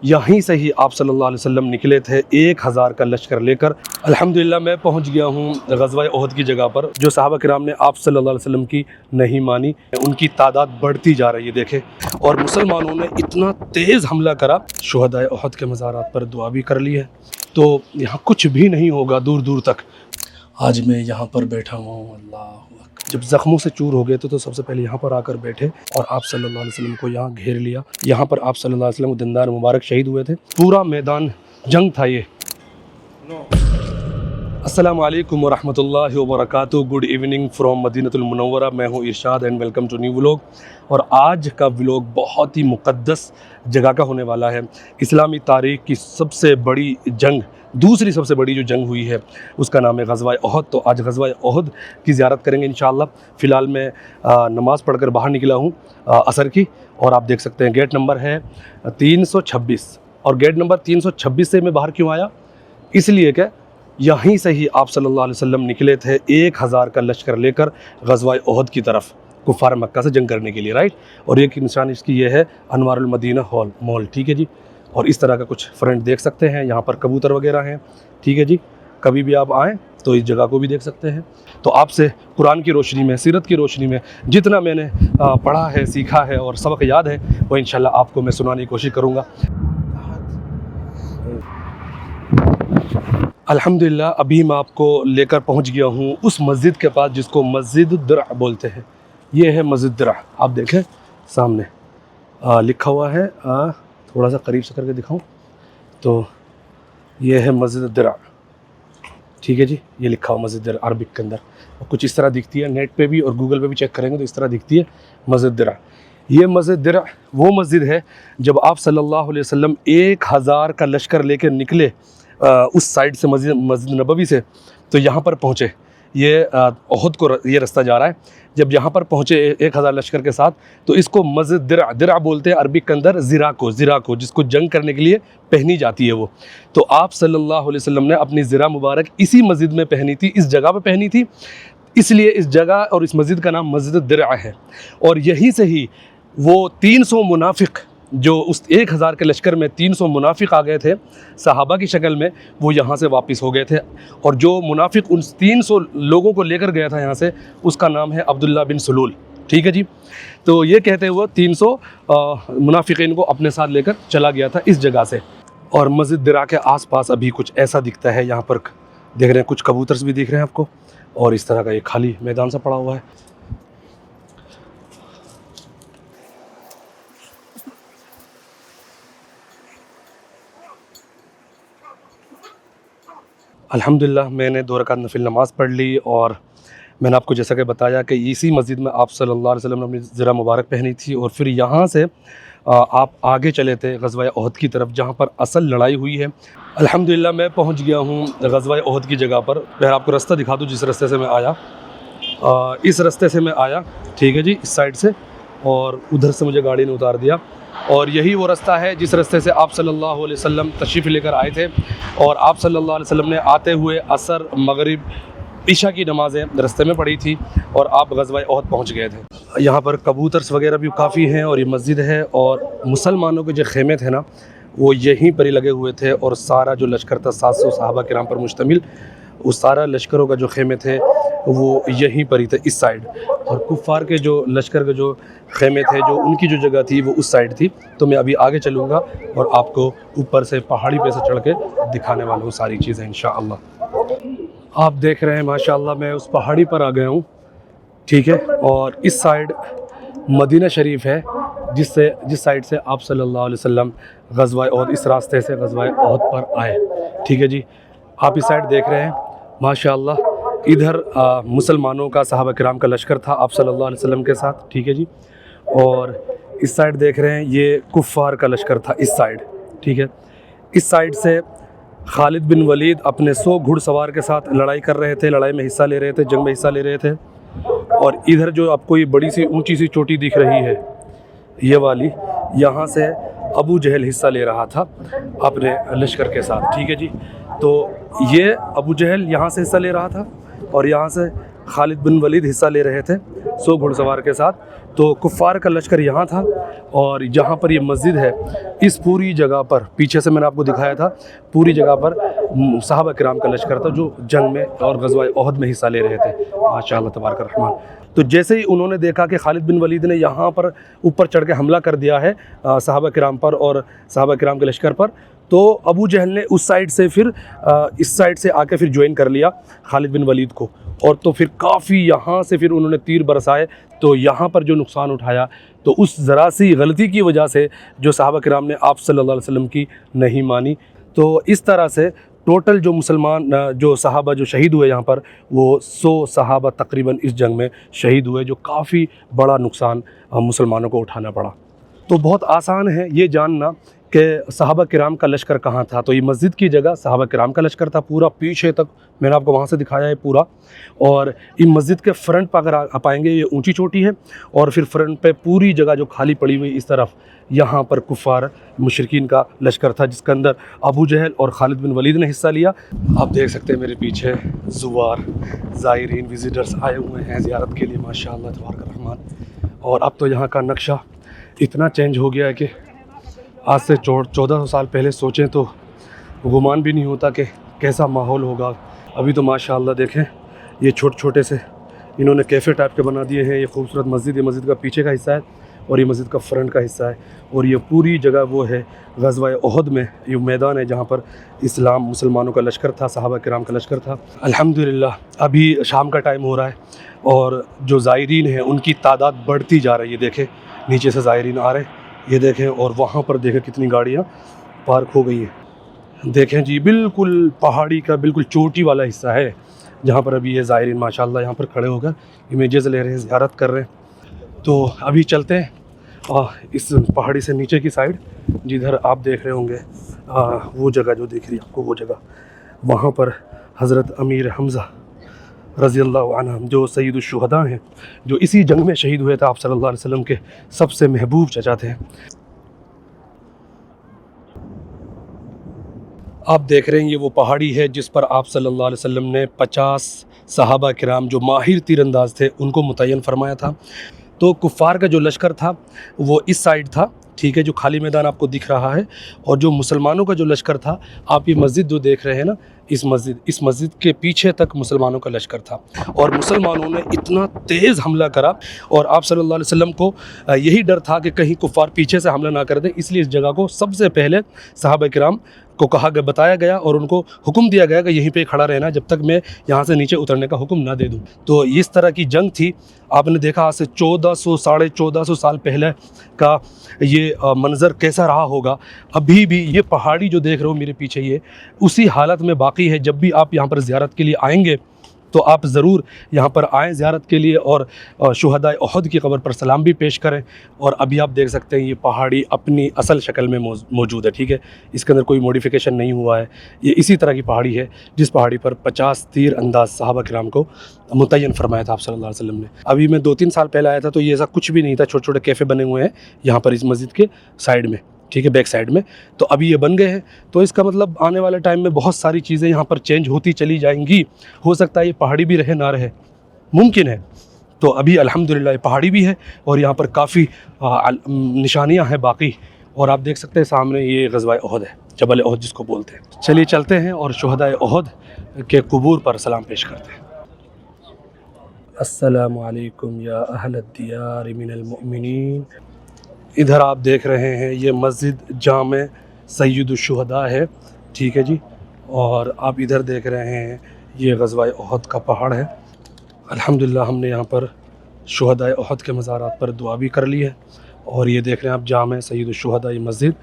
यहीं से ही आप सल्लल्लाहु अलैहि वसल्लम निकले थे 1000 का लश्कर लेकर। अल्हम्दुलिल्लाह मैं पहुंच गया हूं ग़ज़वा ओहद की जगह पर। जो सहाबा किराम ने आप सल्लल्लाहु अलैहि वसल्लम की नहीं मानी, उनकी तादाद बढ़ती जा रही है देखें। और मुसलमानों ने इतना तेज़ हमला करा, शुहदाए ओहद के मज़ारात पर दुआ भी कर ली है। तो यहाँ कुछ भी नहीं होगा दूर दूर तक। आज मैं यहाँ पर बैठा हुआ हूँ। अल्लाह, जब ज़ख्मों से चूर हो गए थे तो सबसे पहले यहाँ पर आकर बैठे और आप सल्लल्लाहु अलैहि वसल्लम को यहाँ घेर लिया। यहाँ पर आप सल्लल्लाहु अलैहि वसल्लम दीनदार मुबारक शहीद हुए थे। पूरा मैदान जंग था ये। अस्सलामु अलैकुम वरहमतुल्लाहि वबरकातुहू। गुड इवनिंग फ्रॉम मदीनतुल मुनव्वरा। मैं हूँ Irshad and welcome to new vlog. और आज का व्लॉग बहुत ही मुक़द्दस जगह का होने वाला है। इस्लामी तारीख़ की सबसे बड़ी जंग, दूसरी सबसे बड़ी जो जंग हुई है उसका नाम है ग़ज़वा ओहद। तो आज ग़ज़वा ओहद की ज़ियारत करेंगे इंशाअल्लाह। फ़िलहाल मैं नमाज़ पढ़कर बाहर निकला हूँ असर की, और आप देख सकते हैं गेट नंबर है 326। और गेट नंबर 326 से मैं बाहर क्यों आया? इसलिए कि यहीं से ही आप सल्लल्लाहु अलैहि वसल्लम निकले थे 1000 का लश्कर लेकर ग़ज़वा ओहद की तरफ, कुफ़ार मक्का से जंग करने के लिए, राइट। और एक निशान इसकी ये है अनवारुल मदीना हॉल मॉल, ठीक है जी। और इस तरह का कुछ फ्रंट देख सकते हैं, यहाँ पर कबूतर वगैरह हैं, ठीक है जी। कभी भी आप आएँ तो इस जगह को भी देख सकते हैं। तो आपसे कुरान की रोशनी में, सीरत की रोशनी में जितना मैंने पढ़ा है, सीखा है और सबक याद है, वो इंशाल्लाह आपको मैं सुनाने की कोशिश करूँगा। अल्हम्दुलिल्लाह अभी मैं आपको लेकर पहुँच गया हूँ उस मस्जिद के पास जिसको मस्जिद दरा बोलते हैं। ये है मस्जिद दरा, आप देखें सामने लिखा हुआ है। थोड़ा सा करीब से करके दिखाऊं तो ये है मस्जिद दरा, ठीक है जी। ये लिखा हुआ मस्जिद दरा अरबिक के अंदर, और कुछ इस तरह दिखती है। नेट पे भी और गूगल पे भी चेक करेंगे तो इस तरह दिखती है मस्जिद दरा। ये मस्जिद दरा वो मस्जिद है जब आप सल्लल्लाहु अलैहि वसल्लम 1000 का लश्कर लेकर निकले उस साइड से मस्जिद नबवी से, तो यहाँ पर पहुँचे। ये ओहद को ये रास्ता जा रहा है। जब यहाँ पर पहुँचे 1000 लश्कर के साथ, तो इसको मस्जिद दरा, दरा बोलते हैं अरबिक के अंदर ज़िरा को जिसको जंग करने के लिए पहनी जाती है वो। तो आप सल्लल्लाहु अलैहि वसल्लम ने अपनी ज़िरा मुबारक इसी मस्जिद में पहनी थी, इस जगह पे पहनी थी। इसलिए इस जगह और इस मस्जिद का नाम मस्जिद दरा है। और यहीं से ही वो 300 मुनाफिक, जो उस 1000 के लश्कर में 300 मुनाफिक आ गए थे सहाबा की शक्ल में, वो यहाँ से वापस हो गए थे। और जो मुनाफिक उन 300 लोगों को लेकर गया था यहाँ से, उसका नाम है अब्दुल्ला बिन सलूल, ठीक है जी। तो ये कहते हुए 300 मुनाफिकीन को अपने साथ लेकर चला गया था इस जगह से। और मस्जिद दरा के आसपास अभी कुछ ऐसा दिखता है। यहाँ पर देख रहे हैं कुछ कबूतर भी दिख रहे हैं आपको, और इस तरह का एक खाली मैदान सा पड़ा हुआ है। अल्हम्दुलिल्लाह मैंने 2 रकात नफिल नमाज़ पढ़ ली। और मैंने आपको जैसा कि बताया कि इसी मस्जिद में आप सल्लल्लाहु अलैहि वसल्लम ने अपनी ज़रा मुबारक पहनी थी। और फिर यहाँ से आप आगे चले थे ग़ज़वा ओहद की तरफ, जहाँ पर असल लड़ाई हुई है। अल्हम्दुलिल्लाह मैं पहुँच गया हूँ ग़ज़वा ओहद की जगह पर। मैं आपको रास्ता दिखा दूँ जिस रास्ते से मैं आया। इस रास्ते से मैं आया, ठीक है जी, इस साइड से, और उधर से मुझे गाड़ी ने उतार दिया। और यही वो रास्ता है जिस रास्ते से आप सल्लल्लाहु अलैहि वसल्लम तशरीफ़ लेकर आए थे। और आप सल्लल्लाहु अलैहि वसल्लम ने आते हुए असर, मगरिब, इशा की नमाज़ें रास्ते में पढ़ी थी और आप ग़ज़वा ओहद पहुंच गए थे। यहाँ पर कबूतर्स वगैरह भी काफ़ी हैं, और ये मस्जिद है। और मुसलमानों के जो खेमे थे ना, वो यहीं पर ही लगे हुए थे। और सारा जो लश्कर था 700 सहाबा किराम पर मुश्तमिल, उस सारा लश्करों का जो खेमे थे वो यहीं पर ही थे, इस साइड। और कुफ़ार के जो लश्कर के जो खेमे थे, जो उनकी जो जगह थी वो उस साइड थी। तो मैं अभी आगे चलूँगा और आपको ऊपर से पहाड़ी पे से चढ़ के दिखाने वाला हूँ सारी चीज़ें इंशाअल्लाह। आप देख रहे हैं माशाअल्लाह मैं उस पहाड़ी पर आ गया हूँ, ठीक है। और इस साइड मदीना शरीफ है, जिस साइड से आप सल्लल्लाहु अलैहि वसल्लम ग़ज़वा ओहद, इस रास्ते से ग़ज़वा ओहद पर आए, ठीक है जी। आप इस साइड देख रहे हैं माशाअल्लाह, इधर मुसलमानों का, सहाबा किराम का लश्कर था आप सल्लल्लाहु अलैहि वसल्लम के साथ, ठीक है जी। और इस साइड देख रहे हैं ये कुफ़ार का लश्कर था इस साइड, ठीक है। इस साइड से खालिद बिन वलीद अपने 100 घुड़सवार के साथ लड़ाई कर रहे थे, लड़ाई में हिस्सा ले रहे थे, जंग में हिस्सा ले रहे थे। और इधर जो आपको ये बड़ी सी ऊंची सी चोटी दिख रही है, ये वाली, यहाँ से अबू जहल हिस्सा ले रहा था अपने लश्कर के साथ, ठीक है जी। तो ये अबू जहल यहाँ से हिस्सा ले रहा था, और यहाँ से खालिद बिन वलीद हिस्सा ले रहे थे 100 घुड़सवार के साथ। तो कुफ़ार का लश्कर यहाँ था और जहाँ पर ये मस्जिद है इस पूरी जगह पर पीछे से मैंने आपको दिखाया था, पूरी जगह पर सहाबा किराम का लश्कर था जो जंग में और ग़ज़वा ओहद में हिस्सा ले रहे थे। माशाअल्लाह तबारक रहमान। तो जैसे ही उन्होंने देखा कि खालिद बिन वलीद ने यहाँ पर ऊपर चढ़ के हमला कर दिया है सहाबा किराम पर और सहाबा किराम के लश्कर पर, तो अबू जहल ने उस साइड से फिर इस साइड से आके फिर ज्वाइन कर लिया खालिद बिन वलीद को। और तो फिर काफ़ी यहाँ से फिर उन्होंने तीर बरसाए। तो यहाँ पर जो नुकसान उठाया तो उस ज़रा सी गलती की वजह से जो सहाबा किराम ने आप सल्लल्लाहु अलैहि वसल्लम की नहीं मानी। तो इस तरह से टोटल जो मुसलमान जो सहाबा जो शहीद हुए यहाँ पर वो 100 सहाबा तकरीबन इस जंग में शहीद हुए, जो काफ़ी बड़ा नुकसान मुसलमानों को उठाना पड़ा। तो बहुत आसान है ये जानना कि सहाबा किराम का लश्कर कहाँ था। तो ये मस्जिद की जगह सहाबा किराम का लश्कर था, पूरा पीछे तक मैंने आपको वहाँ से दिखाया है पूरा। और ये मस्जिद के फ्रंट पर अगर आप आएंगे ये ऊंची चोटी है और फिर फ्रंट पे पूरी जगह जो खाली पड़ी हुई इस तरफ यहाँ पर कुफ़ार मुशरिकीन का लश्कर था जिसके अंदर अबू जहल और खालिद बिन वलीद ने हिस्सा लिया। आप देख सकते हैं मेरे पीछे ज़ुवार ज़ायरीन विज़िटर्स आए हुए हैं ज़ियारत के लिए, माशाअल्लाह तबारक रहमान। और अब तो यहाँ का नक्शा इतना चेंज हो गया है कि आज से 1400 साल पहले सोचें तो गुमान भी नहीं होता कि कैसा माहौल होगा। अभी तो माशाअल्लाह देखें ये छोटे छोटे से इन्होंने कैफ़े टाइप के बना दिए हैं। ये खूबसूरत मस्जिद, ये मस्जिद का पीछे का हिस्सा है और ये मस्जिद का फ्रंट का हिस्सा है। और ये पूरी जगह वो है ग़ज़वा ओहद में ये मैदान है जहाँ पर इस्लाम मुसलमानों का लश्कर था, सहाबा किराम का लश्कर था। अल्हम्दुलिल्लाह अभी शाम का टाइम हो रहा है और जो ज़ायरीन हैं उनकी तादाद बढ़ती जा रही है। देखें नीचे से ज़ायरीन आ रहे हैं, ये देखें। और वहाँ पर देखें कितनी गाड़ियाँ पार्क हो गई हैं। देखें जी बिल्कुल पहाड़ी का बिल्कुल चोटी वाला हिस्सा है जहाँ पर अभी ये ज़ायरीन माशाअल्लाह यहाँ पर खड़े होकर इमेजेस ले रहे हैं, ज़ियारत कर रहे हैं। तो अभी चलते हैं इस पहाड़ी से नीचे की साइड जिधर आप देख रहे होंगे वो जगह जो दिख रही है आपको, वो जगह वहाँ पर हज़रत अमीर हमज़ा रज़ी अल्लाह अन्हु जो सय्यदुश शुहदा हैं, जो इसी जंग में शहीद हुए थे, आप सल्लल्लाहु अलैहि वसल्लम के सबसे महबूब चचा थे। आप देख रहे हैं ये वो पहाड़ी है जिस पर आप सल्लल्लाहु अलैहि वसल्लम ने 50 सहाबा किराम जो माहिर तीरंदाज थे उनको मुतय्यन फरमाया था। तो कुफ़ार का जो लश्कर था वो इस साइड था, ठीक है, जो खाली मैदान आपको दिख रहा है। और जो मुसलमानों का जो लश्कर था, आप ये मस्जिद जो देख रहे हैं ना, इस मस्जिद के पीछे तक मुसलमानों का लश्कर था। और मुसलमानों ने इतना तेज़ हमला करा और आप सल्लल्लाहु अलैहि वसल्लम को यही डर था कि कहीं कुफ़ार पीछे से हमला ना कर दें, इसलिए इस जगह को सबसे पहले सहाबा किराम को बताया गया और उनको हुक्म दिया गया कि यहीं पे खड़ा रहना जब तक मैं यहाँ से नीचे उतरने का हुक्म ना दे दूँ। तो इस तरह की जंग थी। आपने देखा आज से 1400 साढ़े 1400 साल पहले का ये मंज़र कैसा रहा होगा। अभी भी ये पहाड़ी जो देख रहे हो मेरे पीछे ये उसी हालत में बाकी है। जब भी आप यहाँ पर ज़ियारत के लिए आएंगे तो आप ज़रूर यहाँ पर आएँ ज़ियारत के लिए और शुहदाए ओहद की क़ब्र पर सलाम भी पेश करें। और अभी आप देख सकते हैं ये पहाड़ी अपनी असल शक्ल में मौजूद है, ठीक है, इसके अंदर कोई मॉडिफिकेशन नहीं हुआ है। ये इसी तरह की पहाड़ी है जिस पहाड़ी पर 50 तीर अंदाज सहाबा किराम को मुतय्यन फरमाया था आप सल्लल्लाहु अलैहि वसल्लम ने। अभी मैं 2-3 साल पहले आया था तो ये ऐसा कुछ भी नहीं था, छोटे छोटे कैफ़े बने हुए हैं यहाँ पर इस मस्जिद के साइड में, ठीक है, बैक साइड में। तो अभी ये बन गए हैं, तो इसका मतलब आने वाले टाइम में बहुत सारी चीज़ें यहाँ पर चेंज होती चली जाएंगी। हो सकता है ये पहाड़ी भी रहे ना रहे, मुमकिन है। तो अभी अल्हम्दुलिल्लाह ये पहाड़ी भी है और यहाँ पर काफ़ी निशानियाँ हैं बाकी। और आप देख सकते हैं सामने ये ग़ज़वा ओहद है, जबल ओहद जिसको बोलते हैं। चलिए चलते हैं और शुहदाए ओहद के क़ुबूर पर सलाम पेश करते हैं। अस्सलामु अलैकुम या अहल दियार मिनल मुमिनीन। इधर आप देख रहे हैं ये मस्जिद जामे सय्यदुश शुहदा है, ठीक है जी। और आप इधर देख रहे हैं ये ग़ज़वा ओहद का पहाड़ है। अल्हम्दुलिल्लाह हमने यहाँ पर शुहदाए ओहद के मज़ारात पर दुआ भी कर ली है। और ये देख रहे हैं आप जामे सय्यदुश शुहदा ये मस्जिद।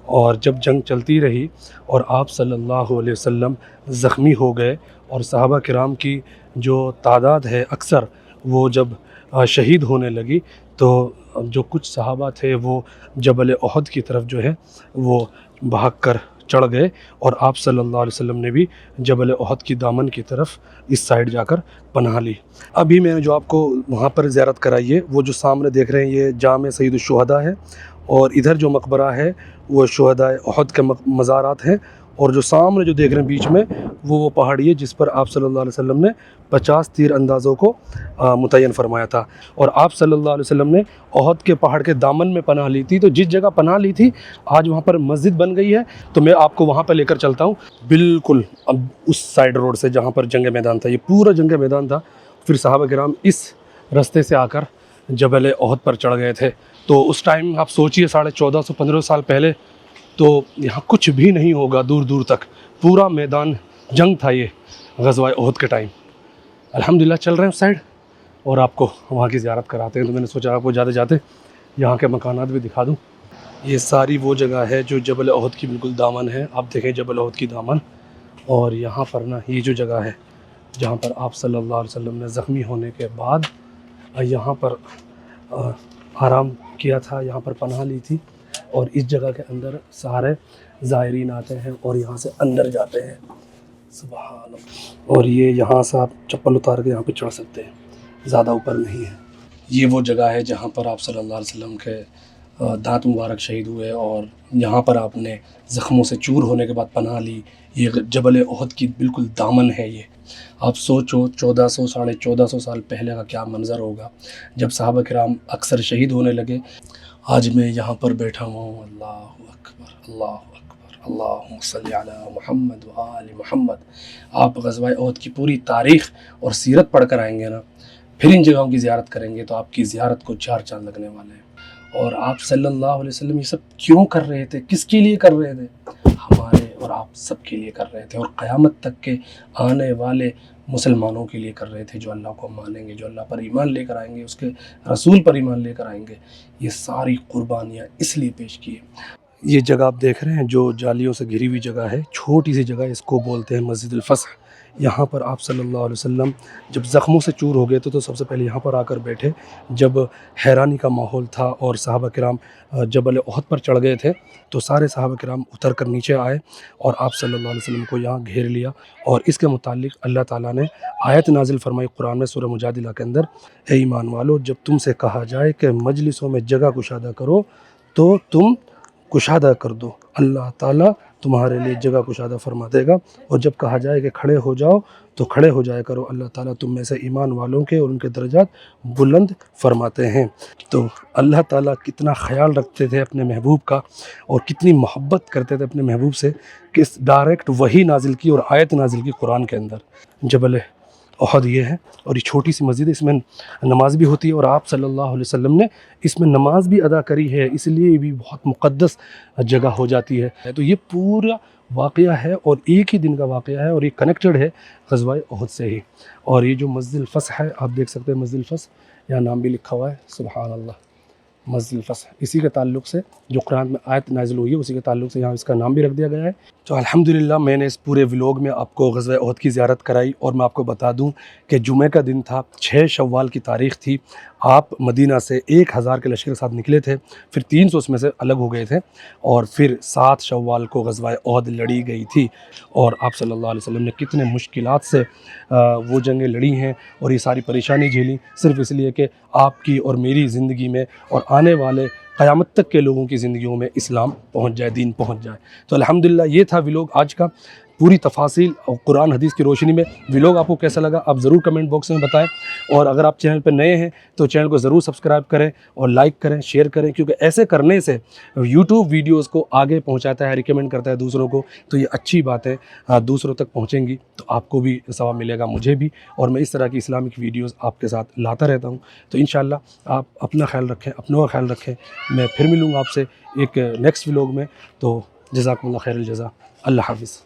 और जब जंग चलती रही और आप सल्लल्लाहु अलैहि वसल्लम ज़ख्मी हो गए और सहाबा किराम की जो तादाद है अक्सर वो जब शहीद होने लगी, तो जो कुछ सहाबा थे वो जबल ओहद की तरफ जो है वो भागकर चढ़ गए और आप सल्लल्लाहु अलैहि वसल्लम ने भी जबल ओहद की दामन की तरफ इस साइड जाकर पनाह ली। अभी मैंने जो आपको वहाँ पर ज़ियारत कराई है वो जो सामने देख रहे हैं ये जामे सय्यदुश शुहदा है। और इधर जो मकबरा है वो शुहदाए ओहद के मज़ारात हैं اور جو سامنے جو دیکھ رہے ہیں بیچ میں وہ پہاڑی ہے جس پر آپ صلی اللہ علیہ وسلم نے 50 تیر اندازوں کو متعین فرمایا تھا، اور آپ صلی اللہ علیہ وسلم نے احد کے پہاڑ کے دامن میں پناہ لی تھی۔ تو جس جگہ پناہ لی تھی آج وہاں پر مسجد بن گئی ہے، تو میں آپ کو وہاں پہ لے کر چلتا ہوں، بالکل اب اس سائڈ روڈ سے جہاں پر جنگ میدان تھا، یہ پورا جنگ میدان تھا۔ پھر صحابہ کرام اس رستے سے آ کر جبل احد پر چڑھ گئے تھے۔ تو اس ٹائم آپ سوچئے 1450-1500 سال پہلے تو یہاں کچھ بھی نہیں ہوگا، دور دور تک پورا میدان جنگ تھا یہ غزوہ احد کے ٹائم۔ الحمدللہ چل رہے ہیں اس سائڈ اور آپ کو وہاں کی زیارت کراتے ہیں۔ تو میں نے سوچا آپ کو جاتے جاتے یہاں کے مکانات بھی دکھا دوں۔ یہ ساری وہ جگہ ہے جو جبل احد کی بالکل دامن ہے، آپ دیکھیں جبل احد کی دامن، اور یہاں پر نا یہ جو جگہ ہے جہاں پر آپ صلی اللہ علیہ وسلم نے زخمی ہونے کے بعد یہاں پر آرام کیا تھا، یہاں پر پناہ لی تھی، اور اس جگہ کے اندر سارے زائرین آتے ہیں اور یہاں سے اندر جاتے ہیں۔ سبحان اللہ۔ اور یہ یہاں سے آپ چپل اتار کے یہاں پہ چڑھ سکتے ہیں، زیادہ اوپر نہیں ہے۔ یہ وہ جگہ ہے جہاں پر آپ صلی اللہ علیہ وسلم کے دانت مبارک شہید ہوئے، اور یہاں پر آپ نے زخموں سے چور ہونے کے بعد پناہ لی۔ یہ جبل احد کی بالکل دامن ہے یہ۔ آپ سوچو 1400-1450 سال پہلے کا کیا منظر ہوگا جب صحابہ کرام اکثر شہید ہونے لگے۔ آج میں یہاں پر بیٹھا ہوں، اللہ اکبر اللہ اکبر، اللہم صلی علی محمد و آل محمد۔ آپ غزوہ احد کی پوری تاریخ اور سیرت پڑھ کر آئیں گے نا، پھر ان جگہوں کی زیارت کریں گے تو آپ کی زیارت کو 4 چاند لگنے والے ہیں۔ اور آپ صلی اللہ علیہ وسلم یہ سب کیوں کر رہے تھے، کس کے لیے کر رہے تھے؟ ہمارے اور آپ سب کے لیے کر رہے تھے، اور قیامت تک کے آنے والے مسلمانوں کے لیے کر رہے تھے، جو اللہ کو مانیں گے، جو اللہ پر ایمان لے کر آئیں گے، اس کے رسول پر ایمان لے کر آئیں گے۔ یہ ساری قربانیاں اس لیے پیش کی ہیں۔ یہ جگہ آپ دیکھ رہے ہیں جو جالیوں سے گھری ہوئی جگہ ہے، چھوٹی سی جگہ، اس کو بولتے ہیں مسجد الفصح۔ یہاں پر آپ صلی اللہ علیہ وسلم جب زخموں سے چور ہو گئے تھے تو سب سے پہلے یہاں پر آ کر بیٹھے، جب حیرانی کا ماحول تھا اور صحابہ کرام جبل احد پر چڑھ گئے تھے تو سارے صحابہ کرام اتر کر نیچے آئے اور آپ صلی اللہ علیہ وسلم کو یہاں گھیر لیا، اور اس کے متعلق اللہ تعالیٰ نے آیت نازل فرمائی قرآن میں سورہ مجادلہ کے اندر، اے ایمان والو جب تم سے کہا جائے کہ مجلسوں میں جگہ کشادہ کرو تو تم کشادہ کر دو، اللہ تعالیٰ تمہارے لیے جگہ کشادہ فرما دے گا، اور جب کہا جائے کہ کھڑے ہو جاؤ تو کھڑے ہو جایا کرو، اللہ تعالیٰ تم میں سے ایمان والوں کے اور ان کے درجات بلند فرماتے ہیں۔ تو اللہ تعالیٰ کتنا خیال رکھتے تھے اپنے محبوب کا، اور کتنی محبت کرتے تھے اپنے محبوب سے کہ ڈائریکٹ وحی نازل کی اور آیت نازل کی قرآن کے اندر۔ جبل احد یہ ہے، اور یہ چھوٹی سی مسجد ہے، اس میں نماز بھی ہوتی ہے، اور آپ صلی اللہ علیہ وسلم نے اس میں نماز بھی ادا کری ہے، اس لیے یہ بھی بہت مقدس جگہ ہو جاتی ہے۔ تو یہ پورا واقعہ ہے اور ایک ہی دن کا واقعہ ہے، اور یہ کنیکٹڈ ہے غزوہ احد سے ہی۔ اور یہ جو مسجد الفصح ہے آپ دیکھ سکتے ہیں، مسجد الفصح یہاں نام بھی لکھا ہوا ہے، سبحان اللہ، مسجد الفصح، اسی کے تعلق سے جو قرآن میں آیت نازل ہوئی ہے اسی کے تعلق سے یہاں اس کا نام بھی رکھ دیا گیا ہے۔ تو الحمدللہ میں نے اس پورے ولاگ میں آپ کو غزوہ احد کی زیارت کرائی، اور میں آپ کو بتا دوں کہ جمعہ کا دن تھا، 6 شوال کی تاریخ تھی، آپ مدینہ سے 1000 کے لشکر کے ساتھ نکلے تھے، پھر 300 اس میں سے الگ ہو گئے تھے، اور پھر 7 شوال کو غزوہ احد لڑی گئی تھی، اور آپ صلی اللہ علیہ وسلم نے کتنے مشکلات سے وہ جنگیں لڑی ہیں اور یہ ساری پریشانی جھیلی، صرف اس لیے کہ آپ کی اور میری زندگی میں اور آنے والے قیامت تک کے لوگوں کی زندگیوں میں اسلام پہنچ جائے، دین پہنچ جائے۔ تو الحمدللہ یہ تھا ولاگ آج کا، پوری تفاصیل اور قرآن حدیث کی روشنی میں ولاگ آپ کو کیسا لگا آپ ضرور کمنٹ باکس میں بتائیں، اور اگر آپ چینل پہ نئے ہیں تو چینل کو ضرور سبسکرائب کریں اور لائک کریں، شیئر کریں، کیونکہ ایسے کرنے سے یوٹیوب ویڈیوز کو آگے پہنچاتا ہے، ریکمینڈ کرتا ہے دوسروں کو، تو یہ اچھی بات ہے، دوسروں تک پہنچیں گی تو آپ کو بھی ثواب ملے گا، مجھے بھی، اور میں اس طرح کی اسلامک ویڈیوز آپ کے ساتھ لاتا رہتا ہوں۔ تو انشاءاللہ آپ اپنا خیال رکھیں، اپنوں کا خیال رکھیں، میں پھر ملوں گا آپ سے ایک نیکسٹ ولاگ میں۔ تو جزاکم اللہ خیر الجزا، اللہ حافظ۔